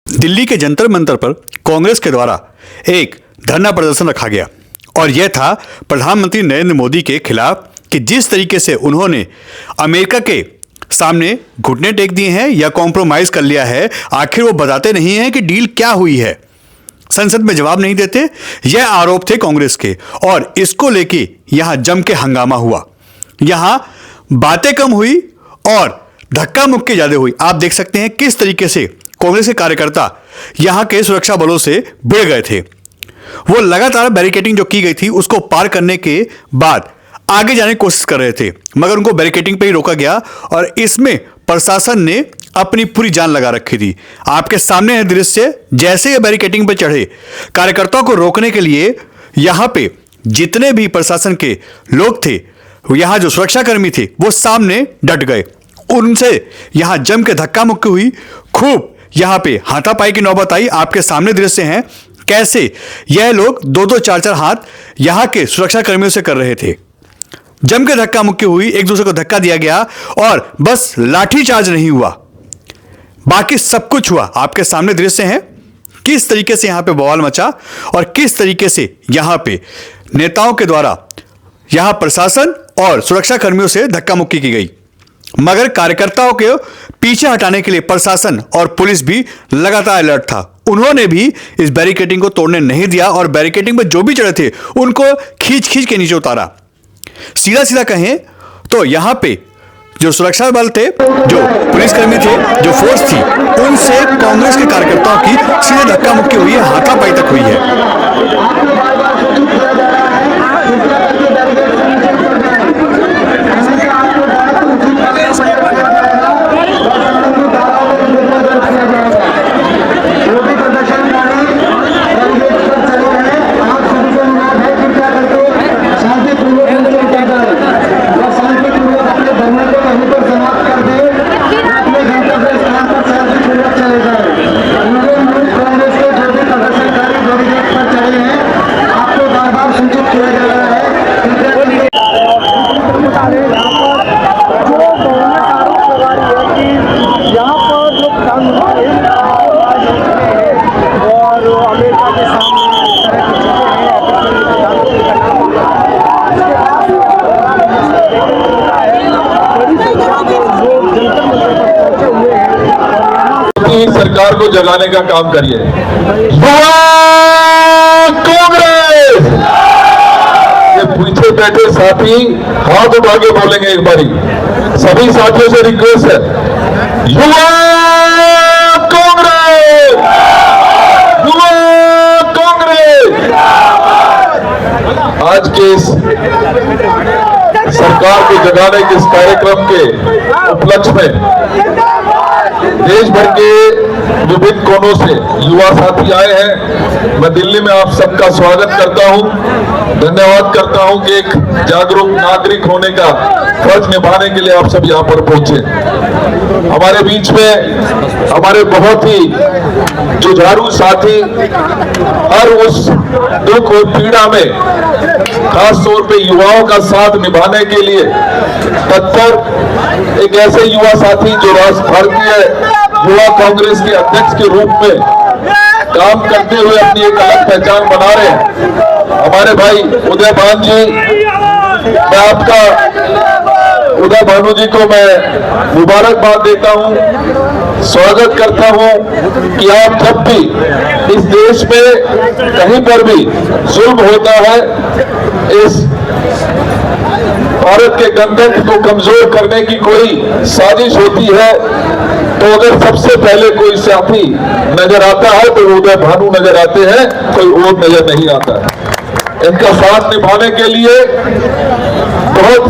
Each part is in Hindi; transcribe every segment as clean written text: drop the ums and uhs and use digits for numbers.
दिल्ली के जंतर मंतर पर कांग्रेस के द्वारा एक धरना प्रदर्शन रखा गया और यह था प्रधानमंत्री नरेंद्र मोदी के खिलाफ कि जिस तरीके से उन्होंने अमेरिका के सामने घुटने टेक दिए हैं या कॉम्प्रोमाइज कर लिया है। आखिर वो बताते नहीं हैं कि डील क्या हुई है, संसद में जवाब नहीं देते। यह आरोप थे कांग्रेस के और इसको लेके यहां जम के हंगामा हुआ। यहां बातें कम हुई और धक्का मुक्की ज्यादा हुई। आप देख सकते हैं किस तरीके से कांग्रेस के कार्यकर्ता यहां के सुरक्षा बलों से भिड़ गए थे। वो लगातार बैरिकेडिंग जो की गई थी उसको पार करने के बाद आगे जाने की कोशिश कर रहे थे, मगर उनको बैरिकेडिंग पे ही रोका गया और इसमें प्रशासन ने अपनी पूरी जान लगा रखी थी। आपके सामने है दृश्य, जैसे ये बैरिकेडिंग पे चढ़े, कार्यकर्ताओं को रोकने के लिए यहां पे जितने भी प्रशासन के लोग थे, यहां जो सुरक्षाकर्मी थे, वो सामने डट गए। उनसे यहां जम के धक्का मुक्की हुई, खूब यहां पे हाथापाई की नौबत आई। आपके सामने दृश्य हैं कैसे यह लोग दो दो चार चार हाथ यहां के सुरक्षा कर्मियों से कर रहे थे। जम के धक्का मुक्की हुई, एक दूसरे को धक्का दिया गया और बस लाठी चार्ज नहीं हुआ, बाकी सब कुछ हुआ। आपके सामने दृश्य हैं किस तरीके से यहां पे बवाल मचा और किस तरीके से यहां पे नेताओं के द्वारा यहां प्रशासन और सुरक्षा कर्मियों से धक्का मुक्की की गई। मगर कार्यकर्ताओं के पीछे हटाने के लिए प्रशासन और पुलिस भी लगातार अलर्ट था। उन्होंने भी इस बैरिकेडिंग को तोड़ने नहीं दिया और बैरिकेडिंग में जो भी चढ़े थे उनको खींच खींच के नीचे उतारा। सीधा सीधा कहें तो यहां पे जो सुरक्षा बल थे, जो पुलिसकर्मी थे, जो फोर्स थी, उनसे कांग्रेस के कार्यकर्ताओं की सीधे धक्का मुक्की हुई है, हाथापाई तक हुई है। सरकार को जगाने का काम करिए। कांग्रेस ये पीछे बैठे साथी हाथ उठा के बोलेंगे एक बारी। सभी साथियों से रिक्वेस्ट है, युवा कांग्रेस, युवा कांग्रेस। आज के इस सरकार को जगाने के इस कार्यक्रम के उपलक्ष्य में देश भर के विभिन्न कोनों से युवा साथी आए हैं। मैं दिल्ली में आप सबका स्वागत करता हूं, धन्यवाद करता हूं कि एक जागरूक नागरिक होने का फर्ज निभाने के लिए आप सब यहां पर पहुंचे। हमारे बीच में हमारे बहुत ही जुझारू साथी हर उस दुख और पीड़ा में खास तौर पे युवाओं का साथ निभाने के लिए तत्पर एक ऐसे युवा साथी जो भारतीय युवा कांग्रेस के अध्यक्ष के रूप में काम करते हुए अपनी एक अलग पहचान बना रहे हैं, हमारे भाई उदय भान जी। मैं आपका उदय भानु जी को मैं मुबारकबाद देता हूं, स्वागत करता हूं कि आप जब भी इस देश में कहीं पर भी जुल्म होता है, इस भारत के गणतंत्र को कमजोर करने की कोई साजिश होती है, तो अगर सबसे पहले कोई साथी नजर आता है तो उदय भानु नजर आते हैं, कोई और नजर नहीं आता है। इनका साथ निभाने के लिए बहुत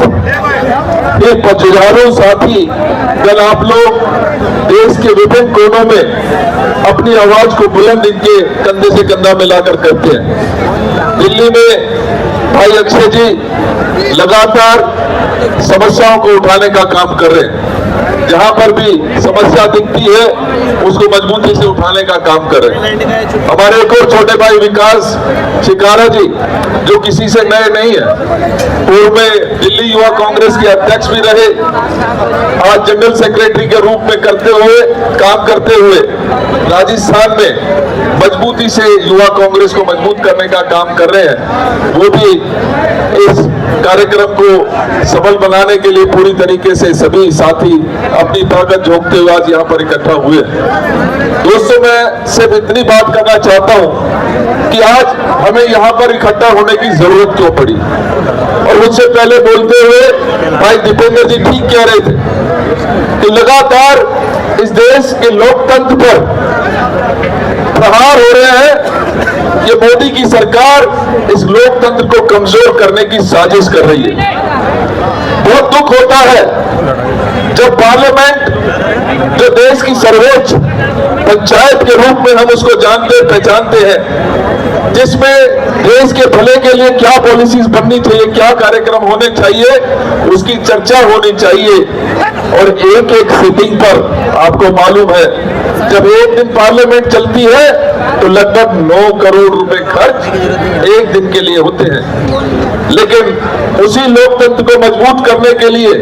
एक जुझारू साथी कल आप लोग देश के विभिन्न कोनों में अपनी आवाज को बुलंद इनके कंधे से कंधा मिलाकर करते हैं। दिल्ली में भाई अक्षय जी लगातार समस्याओं को उठाने का काम कर रहे हैं, जहां पर भी समस्या दिखती है उसको मजबूती से उठाने का काम कर रहे हैं। हमारे एक और छोटे भाई विकास शिकारा जी, जो किसी से नए नहीं है, पूर्व में दिल्ली युवा कांग्रेस के अध्यक्ष भी रहे, आज जनरल सेक्रेटरी के रूप में काम करते हुए राजस्थान में मजबूती से युवा कांग्रेस को मजबूत करने का काम कर रहे हैं। वो भी इस कार्यक्रम को सफल बनाने के लिए पूरी तरीके से सभी साथी अपनी ताकत झोंकते हुए आज यहाँ पर इकट्ठा हुए। दोस्तों, मैं सिर्फ इतनी बात करना चाहता हूँ कि आज हमें यहाँ पर इकट्ठा होने की जरूरत क्यों पड़ी। और मुझसे पहले बोलते हुए भाई दीपेंद्र जी ठीक कह रहे थे कि लगातार इस देश के लोकतंत्र पर प्रहार हो रहे हैं। ये मोदी की सरकार इस लोकतंत्र को कमजोर करने की साजिश कर रही है। बहुत दुख होता है जब पार्लियामेंट, जो देश की सर्वोच्च पंचायत के रूप में हम उसको जानते पहचानते हैं, जिसमें देश के भले के लिए क्या पॉलिसीज बननी चाहिए, क्या कार्यक्रम होने चाहिए, उसकी चर्चा होनी चाहिए। और एक एक सिटिंग पर आपको मालूम है, जब एक दिन पार्लियामेंट चलती है तो लगभग 9 करोड़ रुपए खर्च एक दिन के लिए होते हैं। लेकिन उसी लोकतंत्र को मजबूत करने के लिए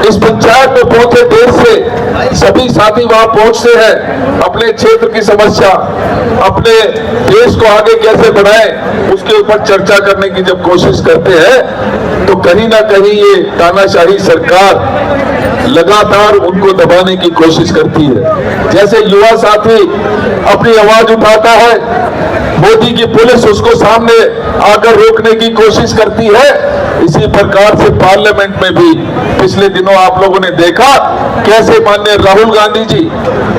इस पंचायत में पहुंचे देश से सभी साथी वहां पहुंचते हैं, अपने क्षेत्र की समस्या, अपने देश को आगे कैसे बढ़ाएं, उसके ऊपर चर्चा करने की जब कोशिश करते हैं तो कहीं ना कहीं ये तानाशाही सरकार लगातार उनको दबाने की कोशिश करती है। जैसे युवा साथी अपनी आवाज उठाता है, मोदी की पुलिस उसको सामने आकर रोकने की कोशिश करती है, इसी प्रकार से पार्लियामेंट में भी पिछले दिनों आप लोगों ने देखा कैसे माननीय राहुल गांधी जी,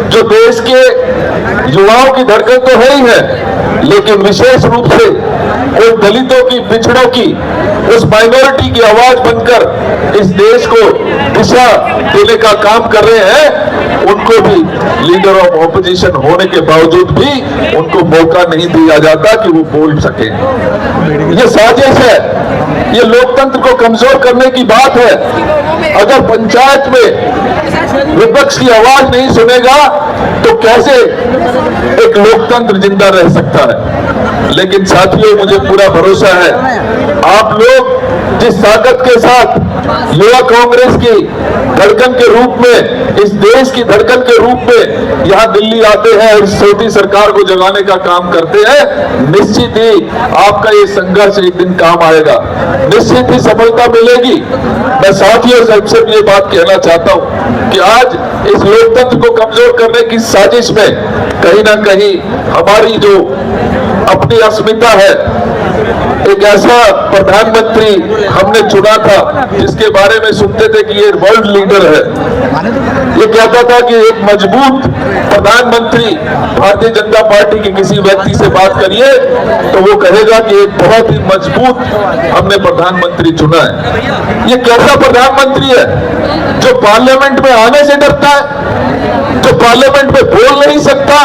जो देश के युवाओं की धड़कन तो है ही है, लेकिन विशेष रूप से उन दलितों की, पिछड़ों की, उस माइनॉरिटी की आवाज बनकर इस देश को दिशा देने का काम कर रहे हैं, उनको भी लीडर ऑफ ऑपोजिशन होने के बावजूद भी उनको मौका नहीं दिया जाता कि वो बोल सके। ये साजिश है, ये लोकतंत्र को कमजोर करने की बात है। अगर पंचायत में विपक्ष की आवाज नहीं सुनेगा तो कैसे एक लोकतंत्र जिंदा रह सकता है। लेकिन साथियों, मुझे पूरा भरोसा है आप लोग जिस ताकत के साथ युवा कांग्रेस की धड़कन के रूप में, इस देश की धड़कन के रूप में यहाँ दिल्ली आते हैं और छोटी सरकार को जगाने का काम करते हैं, निश्चित ही आपका ये संघर्ष एक दिन काम आएगा, निश्चित ही सफलता मिलेगी। मैं साथियों सबसे ये बात कहना चाहता हूँ कि आज इस लोकतंत्र को कमजोर करने की साजिश में कहीं ना कहीं हमारी जो अपनी अस्मिता है, एक ऐसा प्रधानमंत्री हमने चुना था जिसके बारे में सुनते थे कि ये वर्ल्ड लीडर है। ये कहता था कि एक मजबूत प्रधानमंत्री, भारतीय जनता पार्टी के किसी व्यक्ति से बात करिए तो वो कहेगा कि एक बहुत ही मजबूत हमने प्रधानमंत्री चुना है। ये कैसा प्रधानमंत्री है जो पार्लियामेंट में आने से डरता है, जो पार्लियामेंट में बोल नहीं सकता,